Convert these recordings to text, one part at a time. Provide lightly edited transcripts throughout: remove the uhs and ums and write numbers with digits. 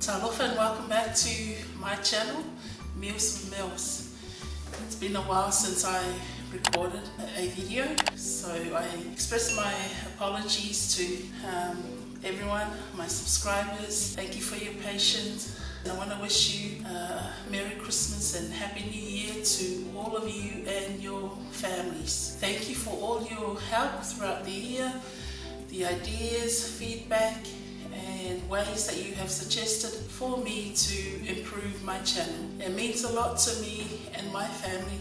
Talofa and welcome back to my channel, Meals with Milz. It's been a while since I recorded a video, so I express my apologies to everyone, my subscribers. Thank you for your patience. I want to wish you Merry Christmas and Happy New Year to all of you and your families. Thank you for all your help throughout the year, the ideas, feedback, and ways that you have suggested for me to improve my channel. It means a lot to me and my family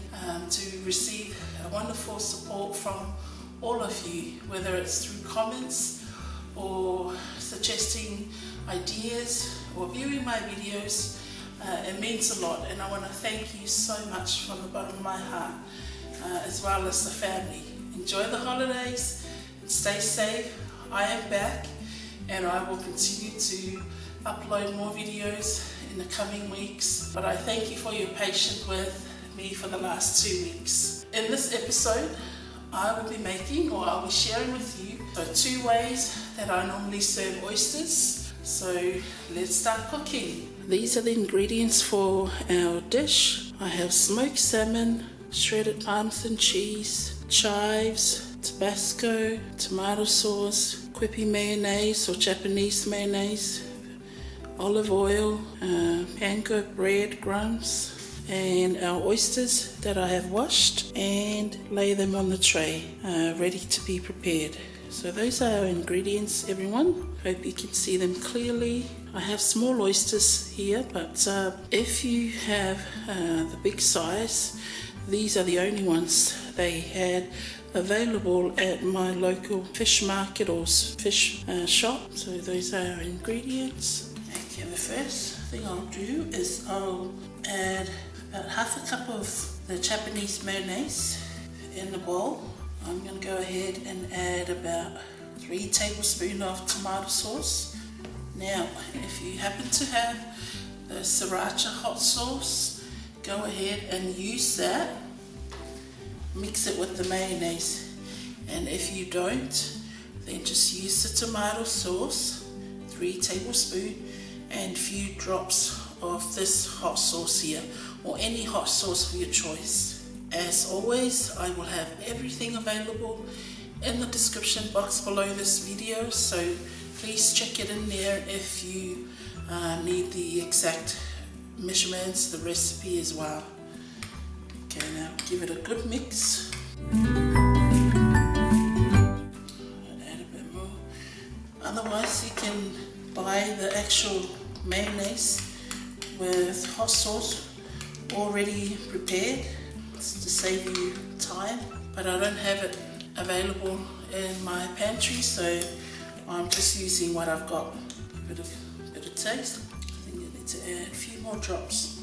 to receive a wonderful support from all of you, whether it's through comments or suggesting ideas or viewing my videos. It means a lot, and I want to thank you so much from the bottom of my heart, as well as the family. Enjoy the holidays and stay safe. I am back, and I will continue to upload more videos in the coming weeks. But I thank you for your patience with me for the last 2 weeks. In this episode, I will be making, or I'll be sharing with you, 2 ways that I normally serve oysters. So let's start cooking. These are the ingredients for our dish. I have smoked salmon, shredded Parmesan cheese, chives, Tabasco, tomato sauce, Kewpie Mayonnaise or Japanese mayonnaise, olive oil, Panko Breadcrumbs, and our oysters that I have washed and lay them on the tray, ready to be prepared. So those are our ingredients, everyone. Hope you can see them clearly. I have small oysters here, but if you have the big size, these are the only ones they had available at my local fish market or fish shop. So those are our ingredients. Okay, the first thing I'll do is I'll add about half a cup of the Japanese mayonnaise in the bowl. I'm going to go ahead and add about 3 tablespoons of tomato sauce. Now, if you happen to have the Sriracha Hot Sauce, go ahead and use that. Mix it with the mayonnaise, and if you don't, then just use the tomato sauce, 3 tablespoons, and a few drops of this hot sauce here, or any hot sauce of your choice. As always, I will have everything available in the description box below this video, so please check it in there if you need the exact measurements, the recipe as well. Okay, now give it a good mix. Add a bit more. Otherwise, you can buy the actual mayonnaise with hot sauce already prepared to save you time. But I don't have it available in my pantry, so I'm just using what I've got. Give it a bit of taste. I think you need to add a few more drops.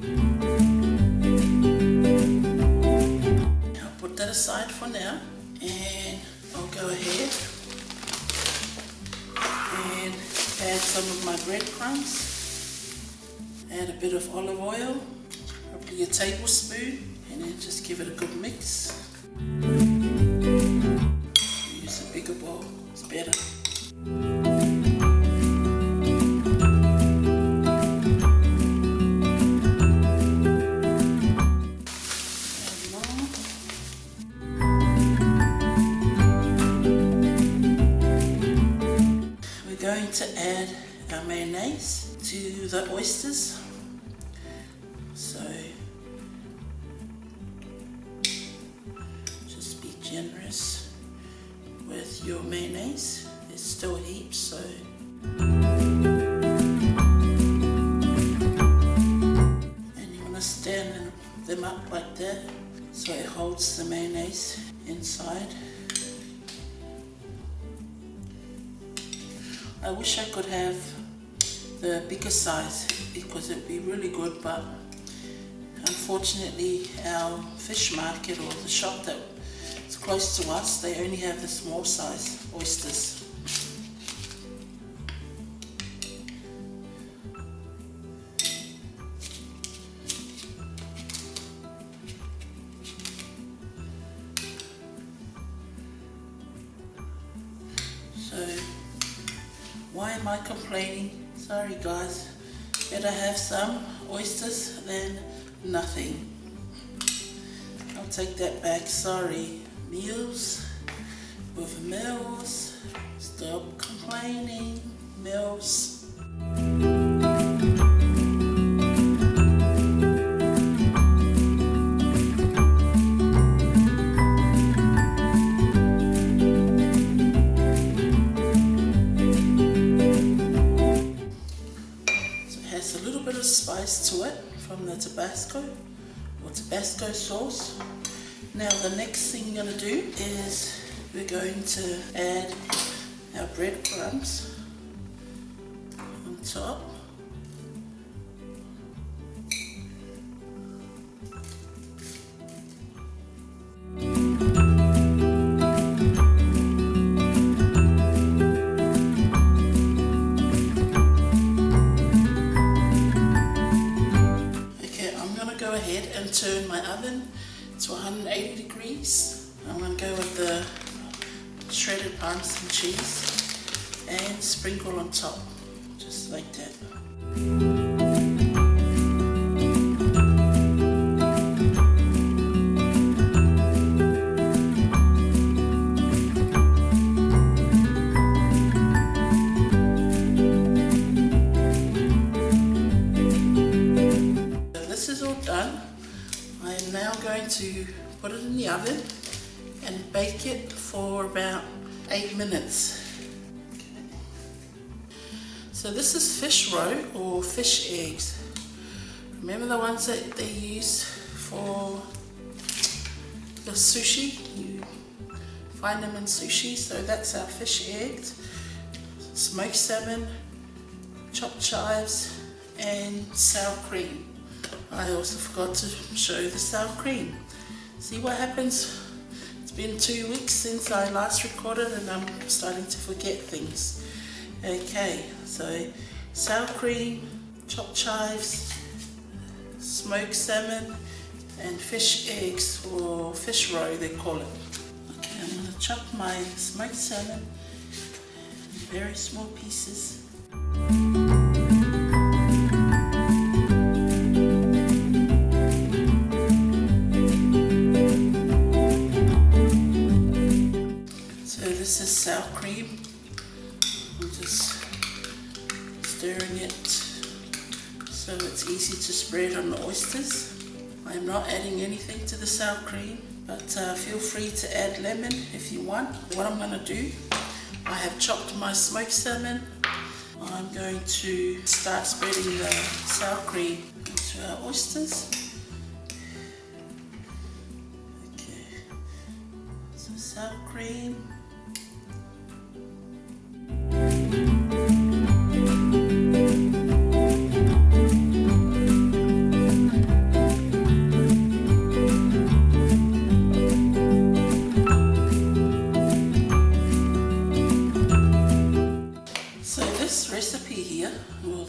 I'll put that aside for now, and I'll go ahead and add some of my breadcrumbs. Add a bit of olive oil, probably a tablespoon, and then just give it a good mix. Use a bigger bowl, it's better. To add our mayonnaise to the oysters. So just be generous with your mayonnaise. There's still heaps, so and you want to stand them up like that so it holds the mayonnaise inside. I wish I could have the bigger size because it would be really good, but unfortunately our fish market or the shop that's close to us, they only have the small size oysters. Why am I complaining? Sorry guys, better have some oysters than nothing. I'll take that back, sorry. Meals with Milz. Stop complaining, Milz. Spice to it from the Tabasco sauce. Now the next thing we're going to do is we're going to add our breadcrumbs on top. Turn my oven to 180 degrees. I'm going to go with the shredded Parmesan cheese and sprinkle on top, just like that. This is all done. I am now going to put it in the oven and bake it for about 8 minutes. Okay. So this is fish roe or fish eggs. Remember the ones that they use for the sushi? You find them in sushi, so that's our fish eggs. Smoked salmon, chopped chives and sour cream. I also forgot to show the sour cream. See what happens? It's been 2 weeks since I last recorded and I'm starting to forget things. Okay, so sour cream, chopped chives, smoked salmon and fish eggs, or fish roe they call it. Okay, I'm going to chop my smoked salmon in very small pieces. This is sour cream. I'm just stirring it so it's easy to spread on the oysters. I'm not adding anything to the sour cream, but feel free to add lemon if you want. What I'm going to do, I have chopped my smoked salmon. I'm going to start spreading the sour cream into our oysters. Okay, so sour cream.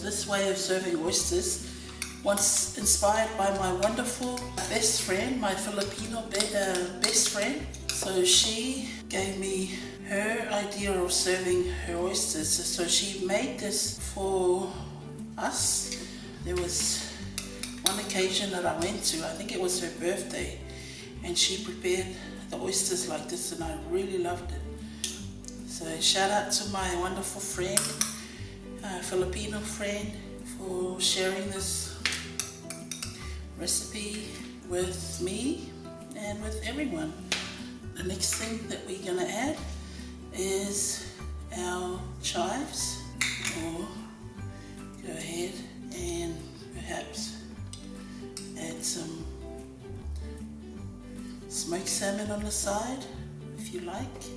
This way of serving oysters was inspired by my wonderful best friend, my Filipino best friend. So she gave me her idea of serving her oysters. So she made this for us. There was one occasion that I went to, I think it was her birthday, and she prepared the oysters like this and I really loved it. So shout out to my wonderful friend, Filipino friend, for sharing this recipe with me and with everyone. The next thing that we're going to add is our chives, or go ahead and perhaps add some smoked salmon on the side if you like.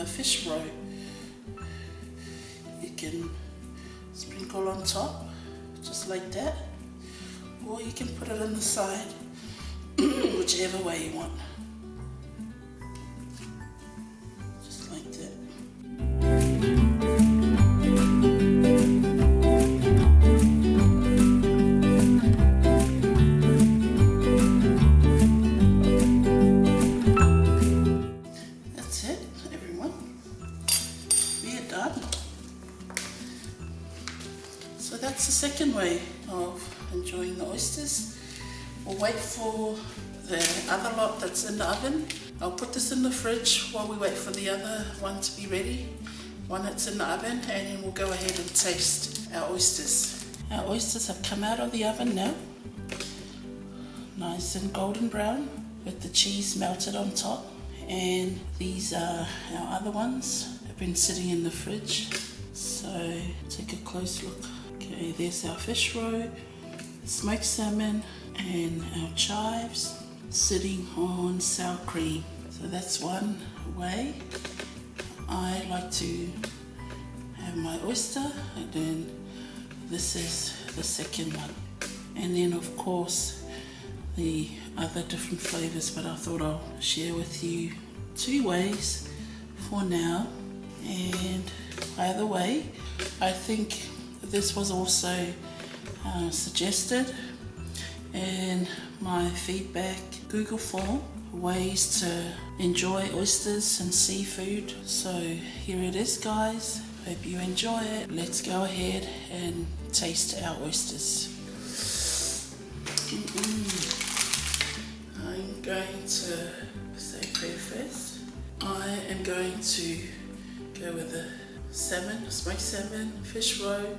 fish roe. You can sprinkle on top, just like that, or you can put it on the side, whichever way you want. Just like that. That's it, everyone. We are done. So that's the second way of enjoying the oysters. We'll wait for the other lot that's in the oven. I'll put this in the fridge while we wait for the other one to be ready, one that's in the oven, and then we'll go ahead and taste our oysters. Our oysters have come out of the oven now, nice and golden brown with the cheese melted on top. And these are our other ones, they've been sitting in the fridge. So take a close look. Okay, there's our fish roe, smoked salmon, and our chives sitting on sour cream. So that's one way. I like to have my oyster, and then this is the second one. And then of course the other different flavors, but I thought I'll share with you two ways for now. And by the way, I think this was also suggested in my feedback Google form, ways to enjoy oysters and seafood. So here it is, guys. Hope you enjoy it. Let's go ahead and taste our oysters. I'm going to say prayer first. I am going to go with the salmon, smoked salmon, fish roe,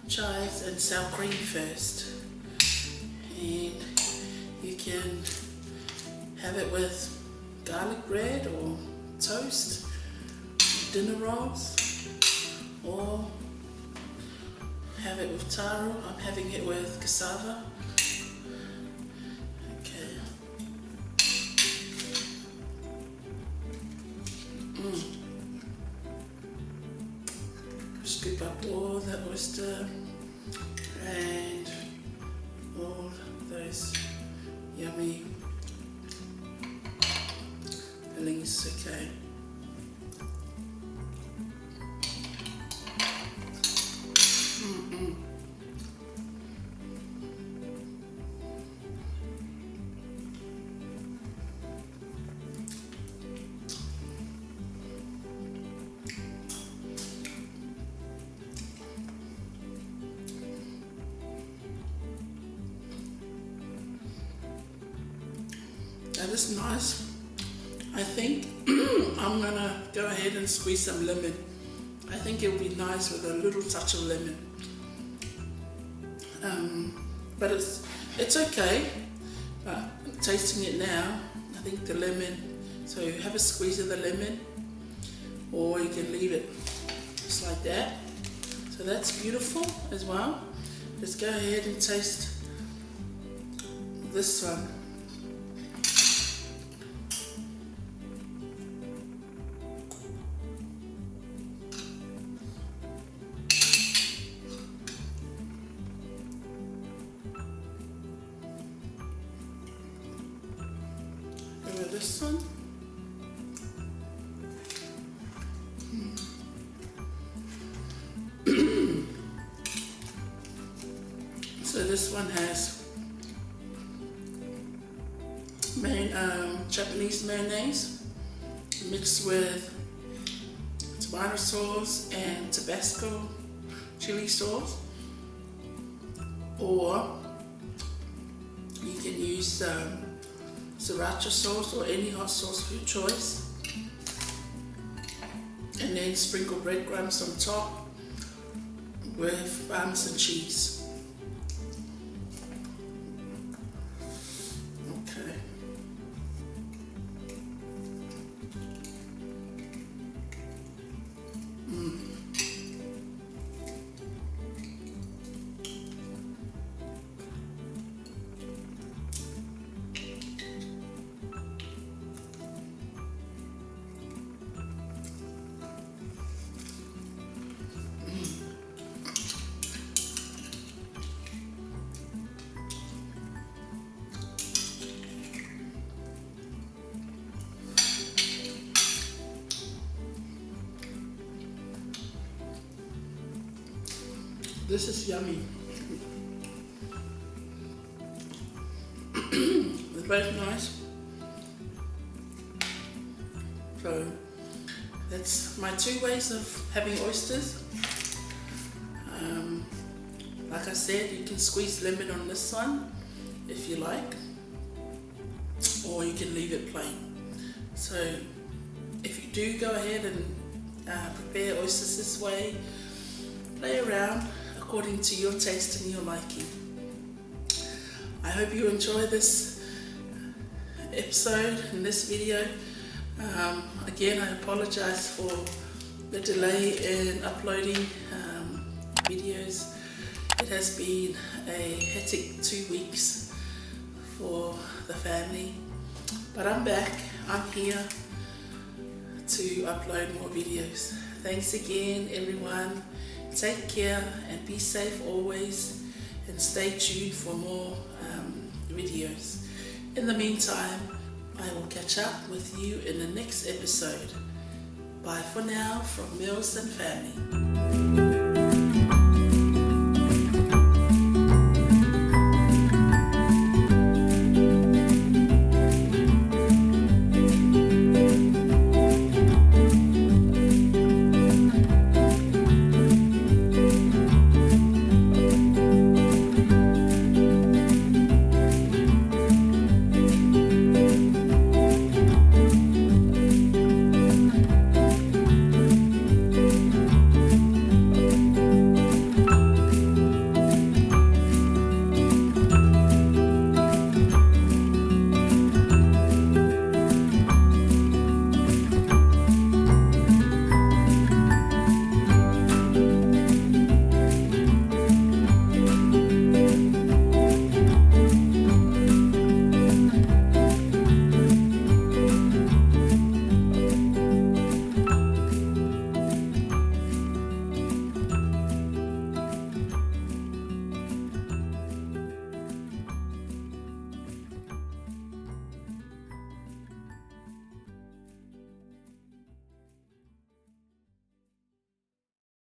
chives and sour cream first. And you can have it with garlic bread or toast, dinner rolls, or have it with taro. I'm having it with cassava. Okay. Scoop up all the oyster and all those yummy fillings. Okay. That is nice. I think I'm gonna go ahead and squeeze some lemon. I think it will be nice with a little touch of lemon. But it's okay. But tasting it now, I think the lemon. So you have a squeeze of the lemon, or you can leave it just like that. So that's beautiful as well. Let's go ahead and taste this one. This one. So this one has Japanese mayonnaise mixed with tomato sauce and Tabasco chili sauce, or you can use Sriracha sauce or any hot sauce of your choice, and then sprinkle breadcrumbs on top with Parmesan cheese. Okay. This is yummy. They're both nice. So that's my two ways of having oysters. Like I said, you can squeeze lemon on this one if you like, or you can leave it plain. So if you do go ahead and prepare oysters this way, play around according to your taste and your liking. I hope you enjoy this episode and this video. Again, I apologize for the delay in uploading videos. It has been a hectic 2 weeks for the family, but I'm back. I'm here to upload more videos. Thanks again, everyone. Take care and be safe always, and stay tuned for more videos. In the meantime, I will catch up with you in the next episode. Bye for now from Milz and family.